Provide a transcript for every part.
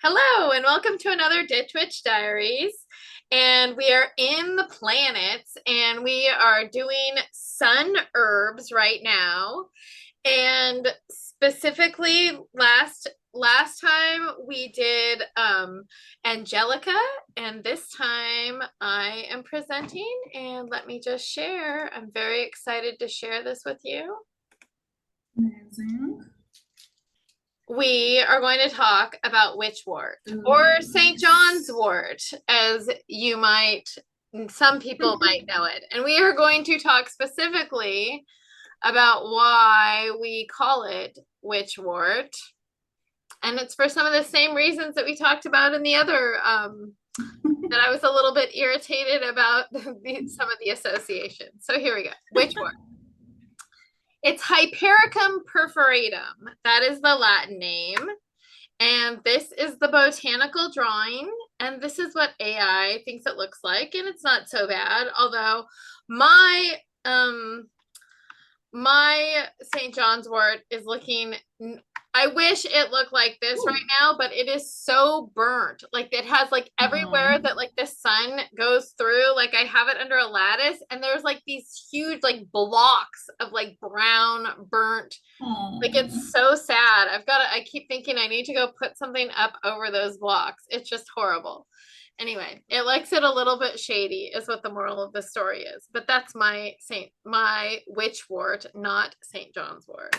Hello, and welcome to another Ditch Witch Diaries. And we are in the planets, and we are doing sun herbs right now. And specifically, last time we did Angelica, and this time I am presenting. And let me just share. I'm very excited to share this with you. Amazing. We are going to talk about Witch Wort, or St. John's Wort, as you might, some people might know it. And we are going to talk specifically about why we call it Witch Wort. And it's for some of the same reasons that we talked about in the other, that I was a little bit irritated about some of the associations. So here we go. Witch Wort. It's Hypericum perforatum. That is the Latin name. And this is the botanical drawing. And this is what AI thinks it looks like. And it's not so bad. Although my St. John's wort is looking, I wish it looked like this right now, but it is so burnt. Like it has like everywhere that like the sun goes through, like I have it under a lattice and there's like these huge like blocks of like brown burnt. Like it's so sad. I keep thinking I need to go put something up over those blocks. It's just horrible. Anyway, it likes it a little bit shady is what the moral of the story is. But that's my witch wort, not St. John's wort.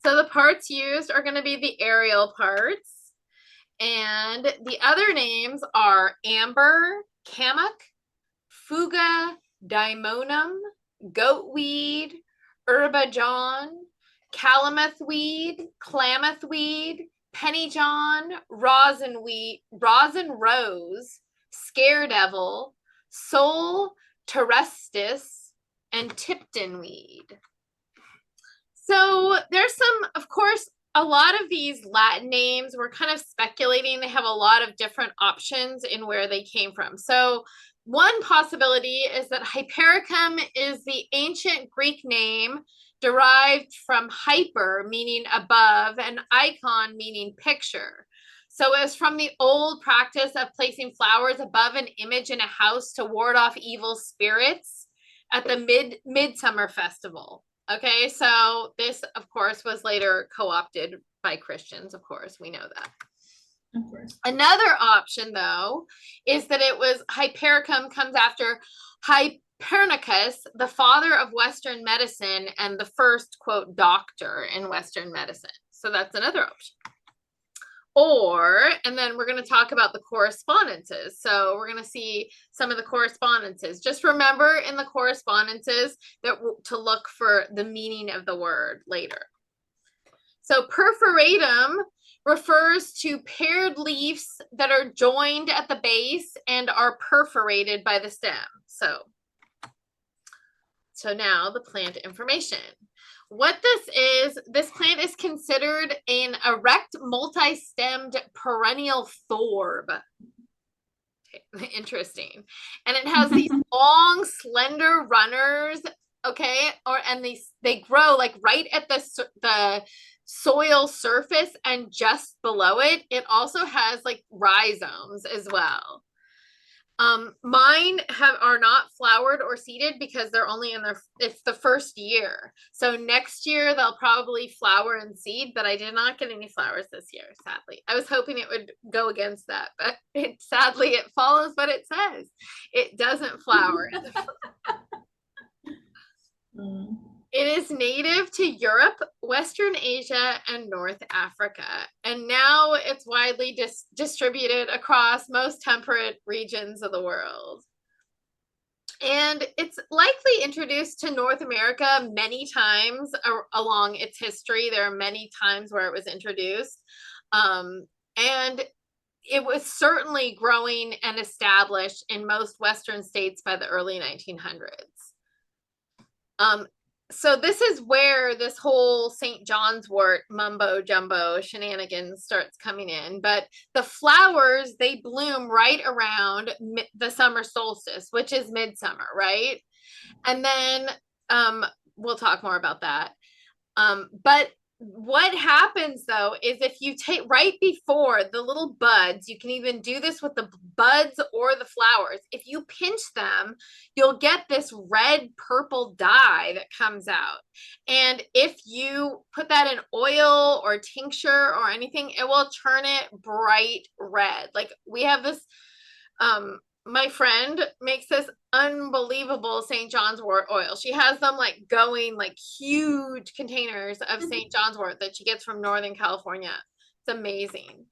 So the parts used are going to be the aerial parts. And the other names are amber, cammock, fuga, daemonum, goatweed, Herba John, Kalimath weed, Klamath weed, penny John, rosin rose, scare devil, soul, terrestis, and Tipton weed. So there's some, of course, a lot of these Latin names, we're kind of speculating. They have a lot of different options in where they came from. So one possibility is that Hypericum is the ancient Greek name derived from hyper, meaning above, and eikon, meaning picture. So it's from the old practice of placing flowers above an image in a house to ward off evil spirits at the Midsummer festival. Okay, so this, of course, was later co-opted by Christians. Of course, we know that. Of course. Another option, though, is that it was Hypericum comes after Hypernicus, the father of Western medicine and the first, quote, doctor in Western medicine. So that's another option. And then we're going to talk about the correspondences. So we're going to see some of the correspondences. Just remember in the correspondences that to look for the meaning of the word later. So perforatum refers to paired leaves that are joined at the base and are perforated by the stem. So now the plant information. What this plant is considered an erect multi-stemmed perennial forb. Okay, interesting. And it has these long, slender runners, okay? And they grow like right at the soil surface and just below it. It also has like rhizomes as well. Mine are not flowered or seeded because they're only it's the first year. So next year they'll probably flower and seed, but I did not get any flowers this year, sadly. I was hoping it would go against that, but sadly it follows what it says. It doesn't flower. It is native to Europe, Western Asia, and North Africa. And now it's widely distributed across most temperate regions of the world. And it's likely introduced to North America many times along its history. There are many times where it was introduced. And it was certainly growing and established in most Western states by the early 1900s. So this is where this whole St. John's wort mumbo jumbo shenanigans starts coming in. But the flowers, they bloom right around the summer solstice, which is midsummer, right? And then we'll talk more about that. But what happens though is if you take right before the little buds, you can even do this with the buds or the flowers. If you pinch them, you'll get this red purple dye that comes out. And if you put that in oil or tincture or anything, it will turn it bright red. Like we have this, my friend makes this unbelievable St. John's wort oil. She has them like going like huge containers of St. John's wort that she gets from Northern California. It's amazing.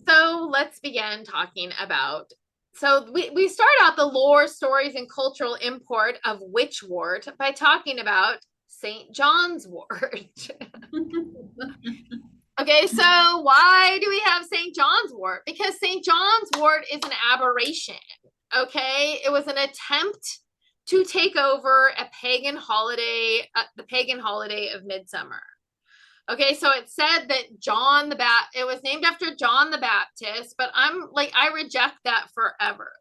So let's begin talking about, so we start out the lore, stories, and cultural import of witch wort by talking about St. John's wort. Okay, so why do we have St. John's wort? Because St. John's wort is an aberration, okay? It was an attempt to take over a pagan holiday, the pagan holiday of Midsummer. Okay, so it said that it was named after John the Baptist, but I reject that forever.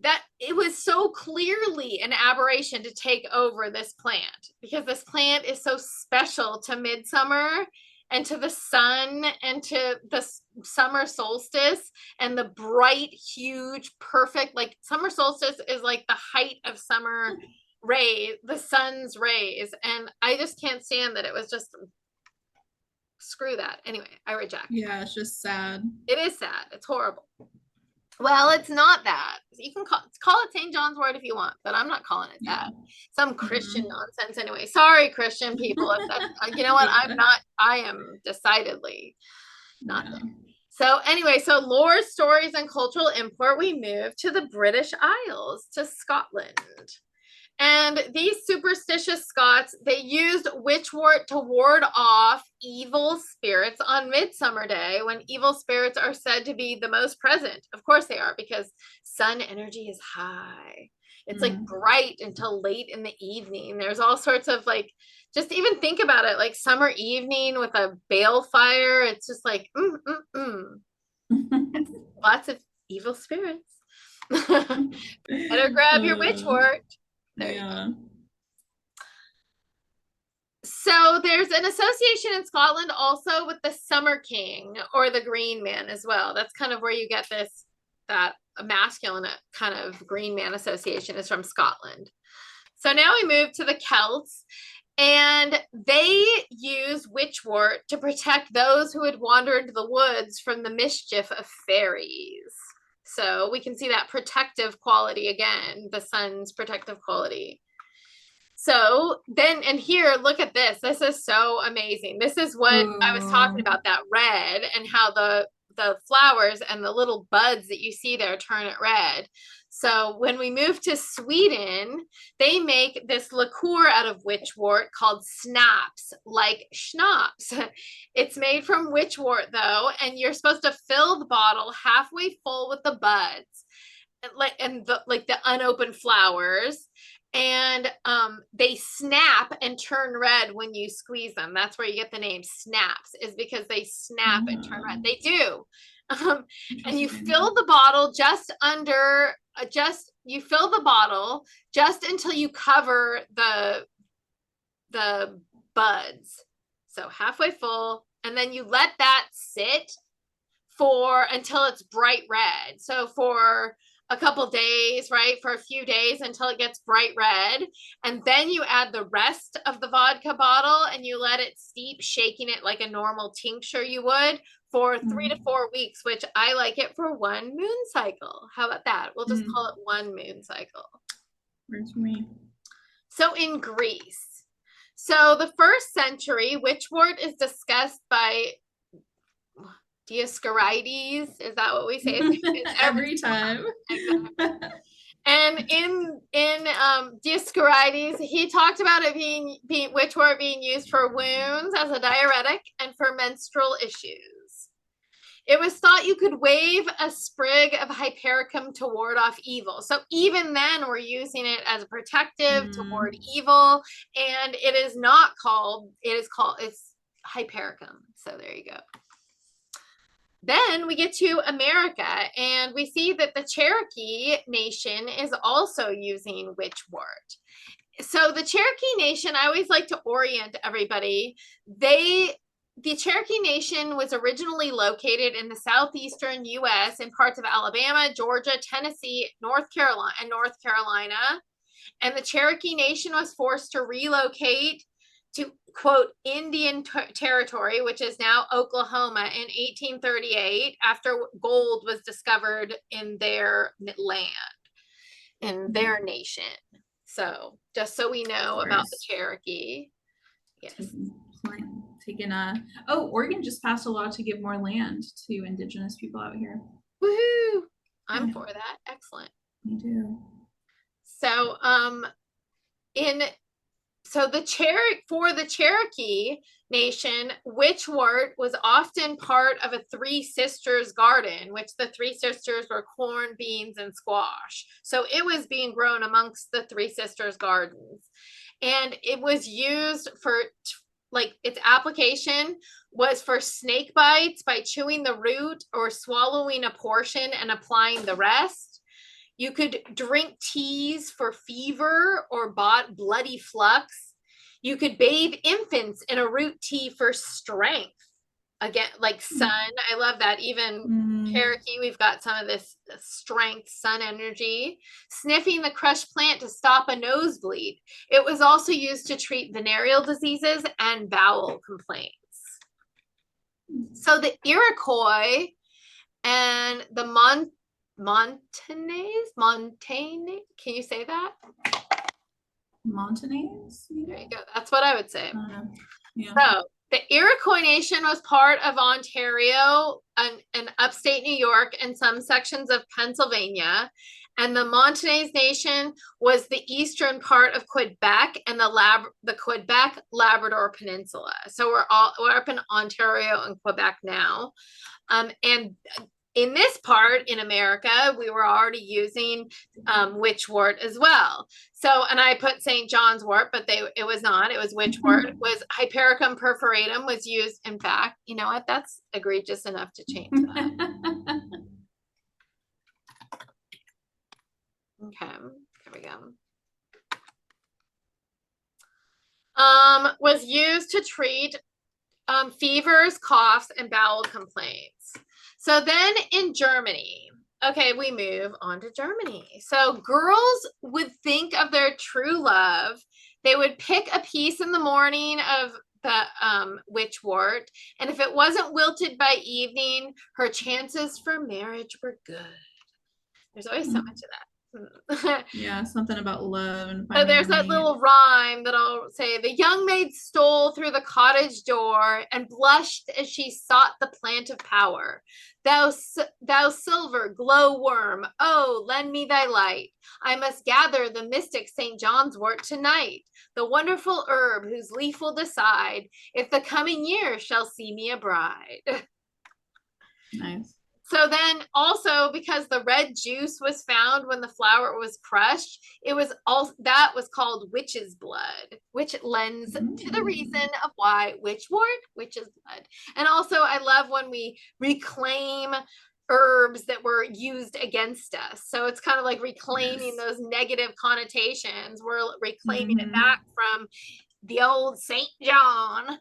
That it was so clearly an aberration to take over this plant because this plant is so special to Midsummer and to the sun and to the summer solstice and the bright, huge, perfect, like summer solstice is like the height of summer rays, the sun's rays. And I just can't stand that it was just, screw that. Anyway, I reject. Yeah, it's just sad. It is sad. It's horrible. Well, it's not that. You can call it St. John's wort if you want, but I'm not calling it that. Some Christian nonsense anyway. Sorry, Christian people. If that's, you know what? I am decidedly not there. So anyway, so lore, stories, and cultural import, we move to the British Isles, to Scotland. And these superstitious Scots, they used witch wort to ward off evil spirits on Midsummer Day, when evil spirits are said to be the most present. Of course they are, because sun energy is high. It's like bright until late in the evening. There's all sorts of like, just even think about it, like summer evening with a balefire. It's just like, lots of evil spirits. Better grab your witch wort. There you go. So there's an association in Scotland also with the Summer King or the Green Man as well. That's kind of where you get this, that masculine kind of Green Man association is from Scotland. So now we move to the Celts, and they use witch wort to protect those who had wandered the woods from the mischief of faeries. So we can see that protective quality again, the sun's protective quality. So then, and here, look at this. This is so amazing. This is what I was talking about, that red, and how the flowers and the little buds that you see there turn it red. So when we move to Sweden, they make this liqueur out of witch wort called schnapps, like schnapps. It's made from witch wort though, and you're supposed to fill the bottle halfway full with the buds, and the unopened flowers. And they snap and turn red when you squeeze them. That's where you get the name schnapps, is because they snap and turn red. They do. And you fill the bottle you fill the bottle just until you cover the buds. So halfway full, and then you let that sit until it's bright red. So for a couple days, right? For a few days until it gets bright red. And then you add the rest of the vodka bottle and you let it steep, shaking it like a normal tincture you would for 3 to 4 weeks, which I like it for 1 moon cycle. How about that? We'll just call it 1 moon cycle. Where's me? So in Greece, so the 1st century, witch wort is discussed by Dioscorides, is that what we say? Every time. Exactly. And in Dioscorides, he talked about it being witch wort being used for wounds as a diuretic and for menstrual issues. It was thought you could wave a sprig of Hypericum to ward off evil. So even then, we're using it as a protective to ward evil, and it's Hypericum. So there you go. Then we get to America, and we see that the Cherokee nation is also using witch wort. so the Cherokee Nation, I always like to orient everybody. The Cherokee Nation was originally located in the southeastern U.S. in parts of Alabama, Georgia, Tennessee, North Carolina. And the Cherokee Nation was forced to relocate to, quote, Indian Territory, which is now Oklahoma, in 1838 after gold was discovered in their land, in their nation. So just so we know about the Cherokee. Yes. Oregon just passed a law to give more land to indigenous people out here. Woohoo! I'm for that. Excellent. Me too. So for the Cherokee Nation, Witch Wort was often part of a Three Sisters garden, which the Three Sisters were corn, beans, and squash. So it was being grown amongst the Three Sisters gardens. And it was used for, like, its application was for snake bites by chewing the root or swallowing a portion and applying the rest. You could drink teas for fever or bloody flux. You could bathe infants in a root tea for strength. Again, like sun. I love that. Even Cherokee, we've got some of this strength, sun energy. Sniffing the crushed plant to stop a nosebleed. It was also used to treat venereal diseases and bowel complaints. So the Iroquois and the Montagnais, can you say that? Montagnais? There you go. That's what I would say. Yeah. So the Iroquois Nation was part of Ontario and upstate New York and some sections of Pennsylvania. And the Montagnais Nation was the eastern part of Quebec and the Quebec Labrador Peninsula. So we're up in Ontario and Quebec now. And in this part in America, we were already using Witch Wort as well. So, and I put St. John's wort, but it was not. It was Witch Wort. It was Hypericum perforatum was used. In fact, you know what? That's egregious enough to change that. Okay, here we go. Was used to treat fevers, coughs, and bowel complaints. So then in Germany, okay, we move on to Germany. So girls would think of their true love. They would pick a piece in the morning of the Witch Wort, and if it wasn't wilted by evening, her chances for marriage were good. There's always so much of that. Yeah, something about love and so there's that little rhyme that I'll say. The young maid stole through the cottage door and blushed as she sought the plant of power. Thou silver glow worm, oh, lend me thy light. I must gather the mystic St. John's wort tonight, the wonderful herb whose leaf will decide if the coming year shall see me a bride. Nice. So then also, because the red juice was found when the flower was crushed, that was called witch's blood, which lends to the reason of why Witch Wort, witch's blood. And also I love when we reclaim herbs that were used against us. So it's kind of like reclaiming those negative connotations. We're reclaiming it back from the old St. John.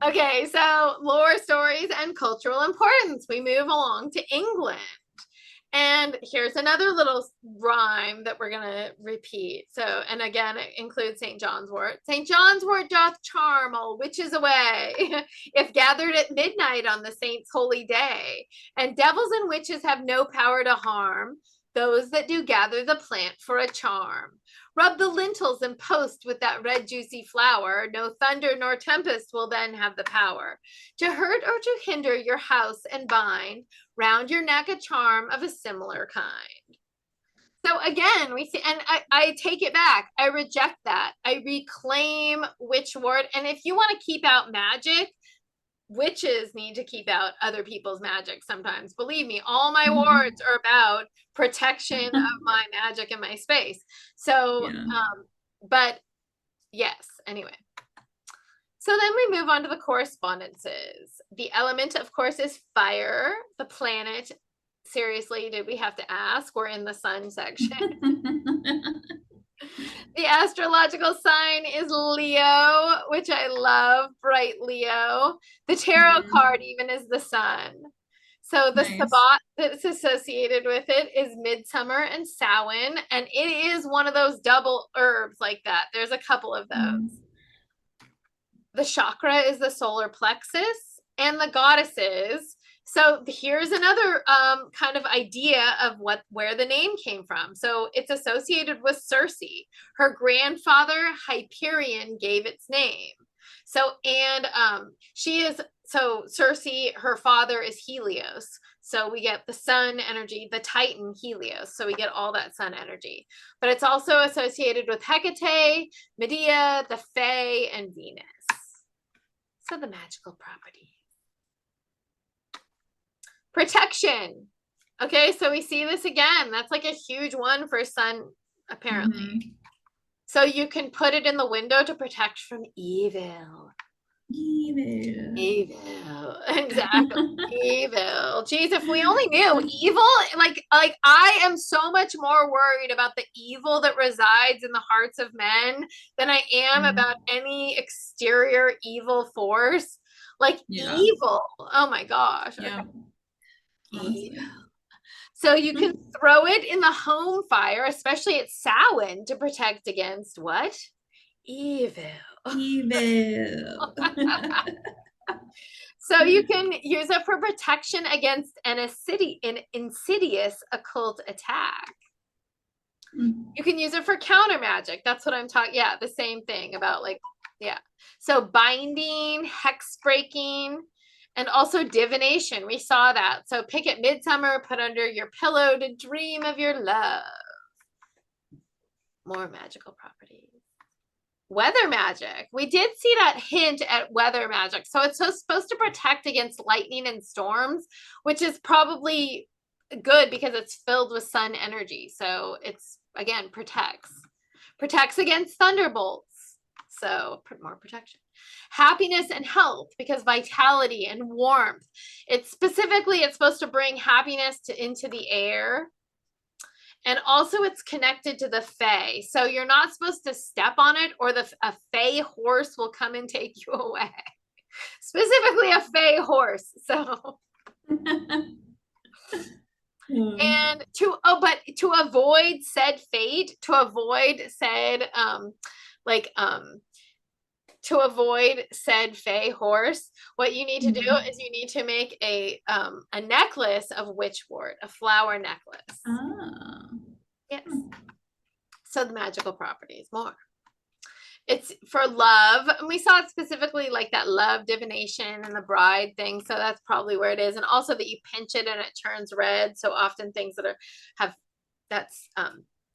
Okay, so lore, stories, and cultural importance. We move along to England. And here's another little rhyme that we're going to repeat. So, and again, it includes St. John's wort. St. John's wort doth charm all witches away, if gathered at midnight on the saint's holy day. And devils and witches have no power to harm those that do gather the plant for a charm. Rub the lintels and post with that red juicy flower. No thunder nor tempest will then have the power to hurt or to hinder your house and bind round your neck a charm of a similar kind. So again, we see, and I take it back. I reject that. I reclaim Witch Wort. And if you want to keep out magic, witches need to keep out other people's magic sometimes. Believe me, all my wards are about protection of my magic in my space. So, but yes, anyway. So then we move on to the correspondences. The element, of course, is fire. The planet, seriously, did we have to ask? We're in the sun section. The astrological sign is Leo, which I love, bright Leo. The tarot card even is the sun. So the Sabbat that's associated with it is Midsummer and Samhain, and it is one of those double herbs like that. There's a couple of those. The chakra is the solar plexus, and the goddesses. So here's another kind of idea of where the name came from. So it's associated with Circe. Her grandfather Hyperion gave its name. So Circe, her father is Helios. So we get the sun energy, the Titan Helios. So we get all that sun energy. But it's also associated with Hecate, Medea, the Fae, and Venus. So the magical properties. Protection. Okay, so we see this again. That's like a huge one for sun, apparently. So you can put it in the window to protect from evil. Evil. Exactly. Evil. Jeez, if we only knew evil, like I am so much more worried about the evil that resides in the hearts of men than I am about any exterior evil force. Like evil. Oh my gosh. Yeah. Okay. Evil. So you can throw it in the home fire, especially at Samhain, to protect against what? Evil. Evil. So you can use it for protection against an insidious occult attack. You can use it for counter magic. That's what I'm talking. Yeah, the same thing about So binding, hex breaking, and also divination. We saw that. So pick at Midsummer, put under your pillow to dream of your love. More magical properties. Weather magic. We did see that hint at weather magic. So it's supposed to protect against lightning and storms, which is probably good because it's filled with sun energy. So it's, again, protects against thunderbolts. So more protection. Happiness and health, because vitality and warmth. It's supposed to bring happiness into the air. And also it's connected to the fae. So you're not supposed to step on it or a fae horse will come and take you away. Specifically a fae horse. So and to avoid said fate, to avoid said fae horse, what you need to do is you need to make a necklace of Witch Wort, a flower necklace. Oh. Yes. So the magical properties, more. It's for love. And we saw it specifically like that love divination and the bride thing. So that's probably where it is. And also that you pinch it and it turns red. So often things that that's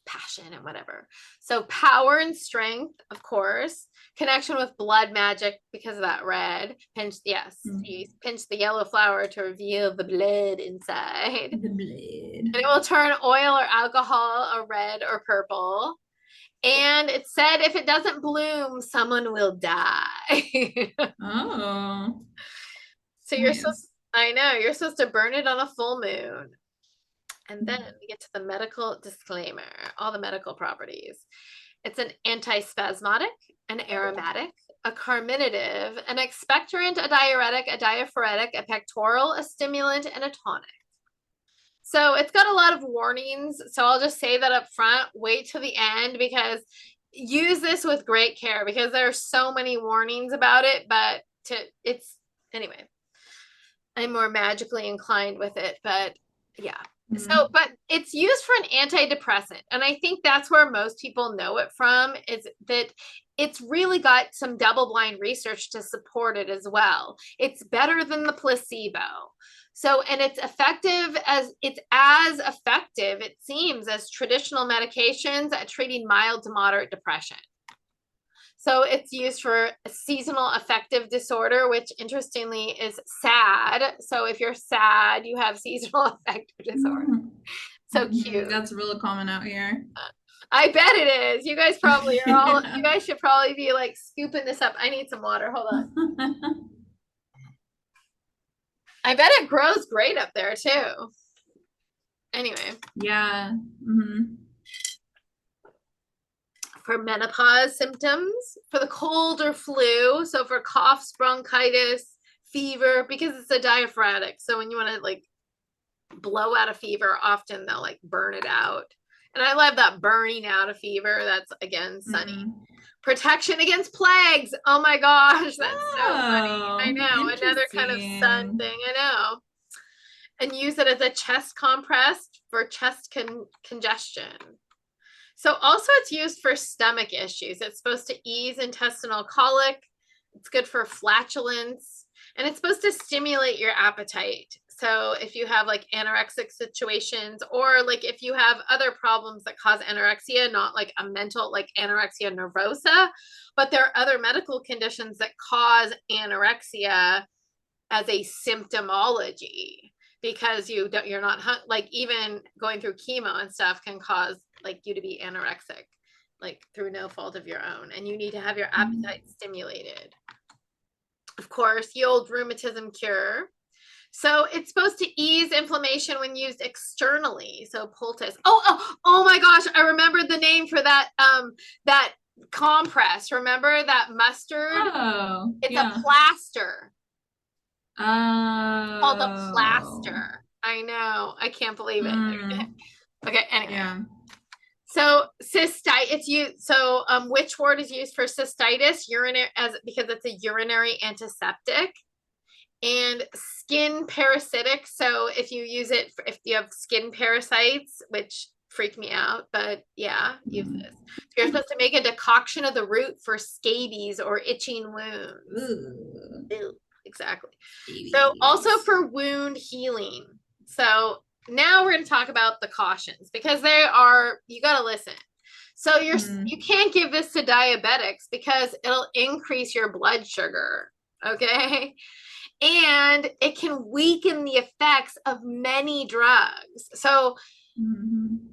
passion and whatever. So power and strength, of course. Connection with blood magic because of that red. Pinch, yes. You pinch the yellow flower to reveal the blood inside. The blood. And it will turn oil or alcohol or red or purple. And it said if it doesn't bloom, someone will die. Oh. So you're supposed to burn it on a full moon. And then we get to the medical disclaimer, all the medical properties. It's an antispasmodic, an aromatic, a carminative, an expectorant, a diuretic, a diaphoretic, a pectoral, a stimulant, and a tonic. So it's got a lot of warnings. So I'll just say that up front, wait till the end because use this with great care because there are so many warnings about it, but anyway, I'm more magically inclined with it, but yeah. So, but it's used for an antidepressant. And I think that's where most people know it from is that it's really got some double-blind research to support it as well. It's better than the placebo. So, and it's as effective, it seems, as traditional medications at treating mild to moderate depression. So it's used for a seasonal affective disorder, which interestingly is sad. So if you're sad, you have seasonal affective disorder. So cute. That's really common out here. I bet it is. You guys probably are you guys should probably be like scooping this up. I need some water. Hold on. I bet it grows great up there too. Anyway. Yeah. Mm-hmm. For menopause symptoms, for the cold or flu, so for coughs, bronchitis, fever, because it's a diaphoretic. So when you want to like blow out a fever, often they'll like burn it out. And I love that burning out a fever. That's again sunny. Protection against plagues. Oh my gosh, that's so funny. I know, another kind of sun thing. I know. And use it as a chest compress for chest congestion. So also it's used for stomach issues. It's supposed to ease intestinal colic. It's good for flatulence, and it's supposed to stimulate your appetite. So if you have like anorexic situations, or like if you have other problems that cause anorexia, not like a mental, like anorexia nervosa, but there are other medical conditions that cause anorexia as a symptomology, because you're not like, even going through chemo and stuff can cause like you to be anorexic, like through no fault of your own, and you need to have your appetite stimulated. Of course, the old rheumatism cure. So it's supposed to ease inflammation when used externally. So poultice. Oh my gosh, I remembered the name for that that compress. Remember that mustard? Oh, it's a plaster. Called a plaster. I know. I can't believe it. Okay, anyway. Yeah. So it's used. So Witch Wort is used for cystitis, urinary, because it's a urinary antiseptic, and skin parasitic. So if you use it if you have skin parasites, which freak me out, but yeah, use this. So you're supposed to make a decoction of the root for scabies or itching wounds. Ew, exactly. So also for wound healing. So now we're going to talk about the cautions, because you got to listen. So you can't give this to diabetics because it'll increase your blood sugar. Okay. And it can weaken the effects of many drugs. So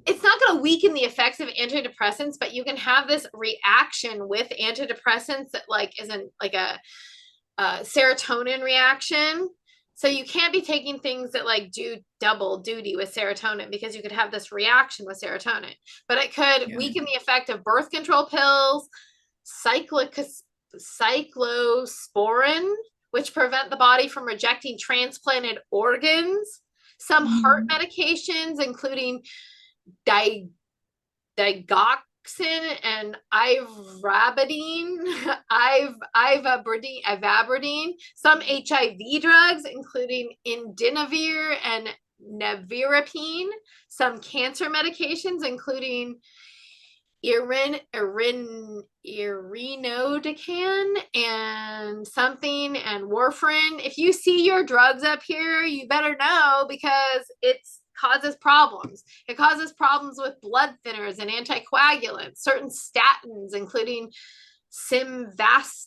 it's not going to weaken the effects of antidepressants, but you can have this reaction with antidepressants that like isn't like a serotonin reaction. So you can't be taking things that like do double duty with serotonin, because you could have this reaction with serotonin, but it could weaken the effect of birth control pills, cyclosporin, which prevent the body from rejecting transplanted organs. Some heart medications, including digoxin and ivabradine, some HIV drugs, including indinavir and nevirapine, some cancer medications, including irinotecan and warfarin. If you see your drugs up here, you better know, because it's causes problems. It causes problems with blood thinners and anticoagulants, certain statins, including simvastatin.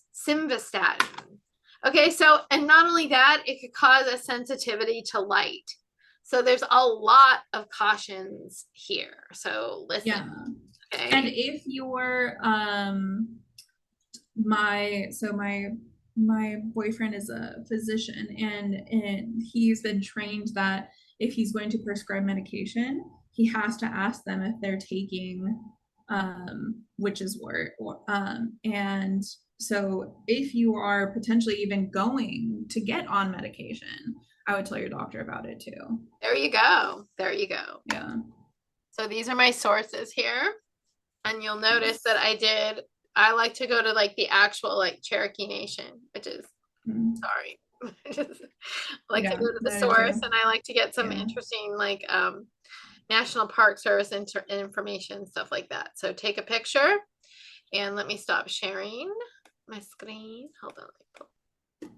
Okay, so, and not only that, it could cause a sensitivity to light. So there's a lot of cautions here. So listen. Yeah. Okay. And if you're my boyfriend is a physician, and he's been trained that if he's going to prescribe medication, he has to ask them if they're taking witch's wort, and so if you are potentially even going to get on medication, I would tell your doctor about it too. There you go. Yeah. So these are my sources here, and you'll notice that I like to go to like the actual like Cherokee Nation, which is sorry. I just like to go to the source, and I like to get some interesting like National Park Service information, stuff like that. So take a picture, and let me stop sharing my screen. Hold on.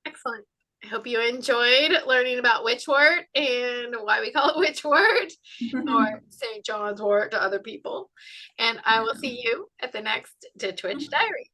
Excellent. I hope you enjoyed learning about Witch Wort and why we call it Witch Wort or St. John's Wort to other people. And I will see you at the next Ditch Witch Diaries.